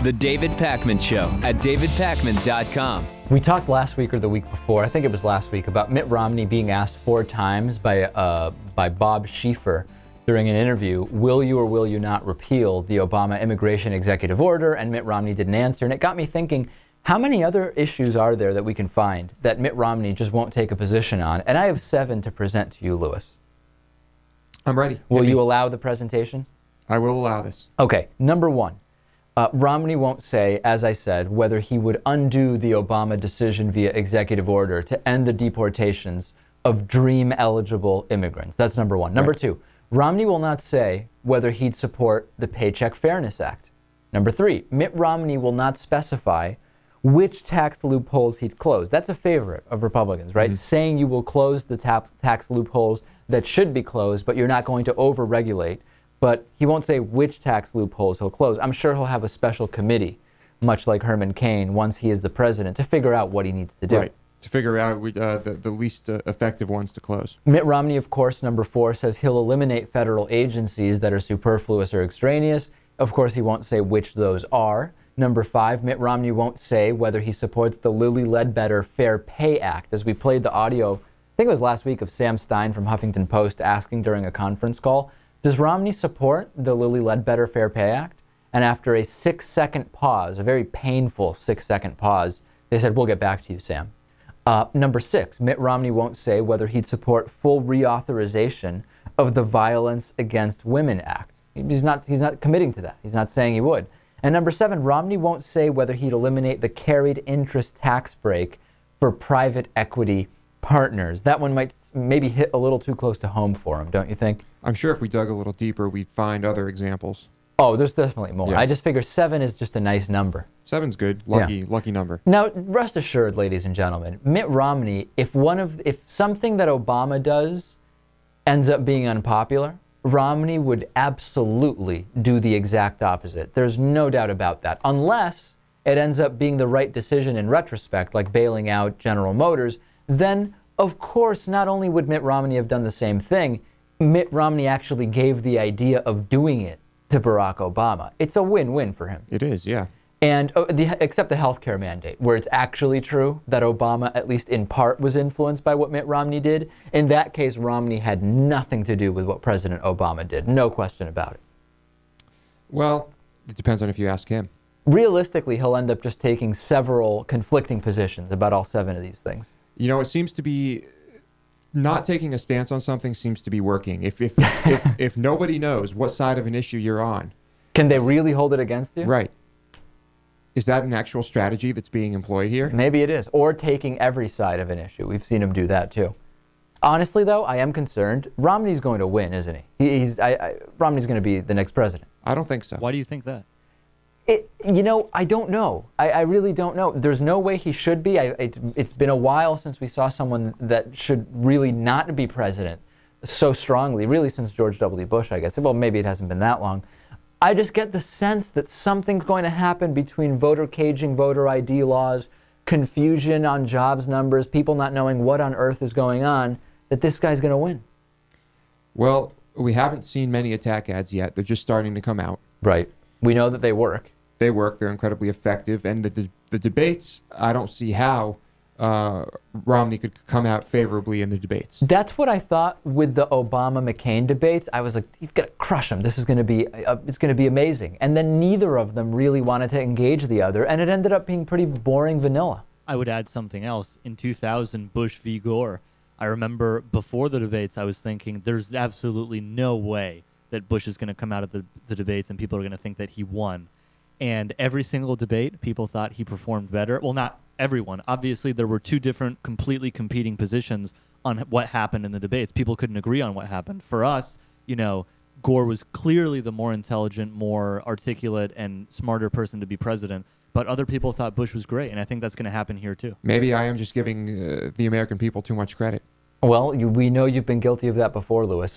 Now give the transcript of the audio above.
The David Pakman Show at davidpakman.com. We talked last week or the week before, I think it was last week, about Mitt Romney being asked 4 times by Bob Schieffer during an interview, will you or will you not repeal the Obama immigration executive order? And Mitt Romney didn't answer. And it got me thinking, how many other issues are there that we can find that Mitt Romney just won't take a position on? And I have 7 to present to you, Lewis. I'm ready. Will you allow the presentation? I will allow this. Okay, number 1. Romney won't say, as I said, whether he would undo the Obama decision via executive order to end the deportations of dream-eligible immigrants. That's number 1. Number 2, Romney will not say whether he'd support the Paycheck Fairness Act. Number 3, Mitt Romney will not specify which tax loopholes he'd close. That's a favorite of Republicans, right? Mm-hmm. Saying you will close the tax loopholes that should be closed, but you're not going to over-regulate. But he won't say which tax loopholes he'll close. I'm sure he'll have a special committee, much like Herman Cain, once he is the president, to figure out what he needs to do. Right, to figure out the least effective ones to close. Mitt Romney, of course, number 4, says he'll eliminate federal agencies that are superfluous or extraneous. Of course, he won't say which those are. Number 5, Mitt Romney won't say whether he supports the Lilly Ledbetter Fair Pay Act. As we played the audio, I think it was last week, of Sam Stein from Huffington Post asking during a conference call, does Romney support the Lilly Ledbetter Fair Pay Act? And after a 6-second pause, a very painful 6-second pause, they said, we'll get back to you, Sam. Number 6, Mitt Romney won't say whether he'd support full reauthorization of the Violence Against Women Act. He's not committing to that. He's not saying he would. And number 7, Romney won't say whether he'd eliminate the carried interest tax break for private equity partners. That one might maybe hit a little too close to home for him, don't you think? I'm sure if we dug a little deeper, we'd find other examples. Oh, there's definitely more. Yeah. I just figure 7 is just a nice number. 7's good. Lucky number. Now, rest assured, ladies and gentlemen, Mitt Romney, if something that Obama does ends up being unpopular, Romney would absolutely do the exact opposite. There's no doubt about that. Unless it ends up being the right decision in retrospect, like bailing out General Motors, then, of course, not only would Mitt Romney have done the same thing, Mitt Romney actually gave the idea of doing it to Barack Obama. It's a win-win for him. It is, yeah. And except the healthcare mandate, where it's actually true that Obama, at least in part, was influenced by what Mitt Romney did. In that case, Romney had nothing to do with what President Obama did. No question about it. Well, it depends on if you ask him. Realistically, he'll end up just taking several conflicting positions about all 7 of these things. You know, it seems to be not taking a stance on something seems to be working. If nobody knows what side of an issue you're on. Can they really hold it against you? Right. Is that an actual strategy that's being employed here? Maybe it is. Or taking every side of an issue. We've seen him do that too. Honestly, though, I am concerned. Romney's going to win, isn't he? Romney's going to be the next president. I don't think so. Why do you think that? I don't know. I really don't know. There's no way he should be. It's been a while since we saw someone that should really not be president so strongly, really since George W. Bush, I guess. Well, maybe it hasn't been that long. I just get the sense that something's going to happen between voter caging, voter ID laws, confusion on jobs numbers, people not knowing what on earth is going on, that this guy's going to win. Well, we haven't seen many attack ads yet. They're just starting to come out. Right. We know that they work. They work. They're incredibly effective. And the debates, I don't see how Romney could come out favorably in the debates. That's what I thought with the Obama-McCain debates. I was like, he's going to crush him. This is going to be, it's going to be amazing. And then neither of them really wanted to engage the other, and it ended up being pretty boring vanilla. I would add something else. In 2000, Bush v. Gore, I remember before the debates, I was thinking there's absolutely no way that Bush is going to come out of the debates and people are going to think that he won. And every single debate, people thought he performed better. Well, not everyone. Obviously, there were 2 different completely competing positions on what happened in the debates. People couldn't agree on what happened. For us, you know, Gore was clearly the more intelligent, more articulate, and smarter person to be president. But other people thought Bush was great, and I think that's going to happen here, too. Maybe I am just giving the American people too much credit. Well, we know you've been guilty of that before, Lewis.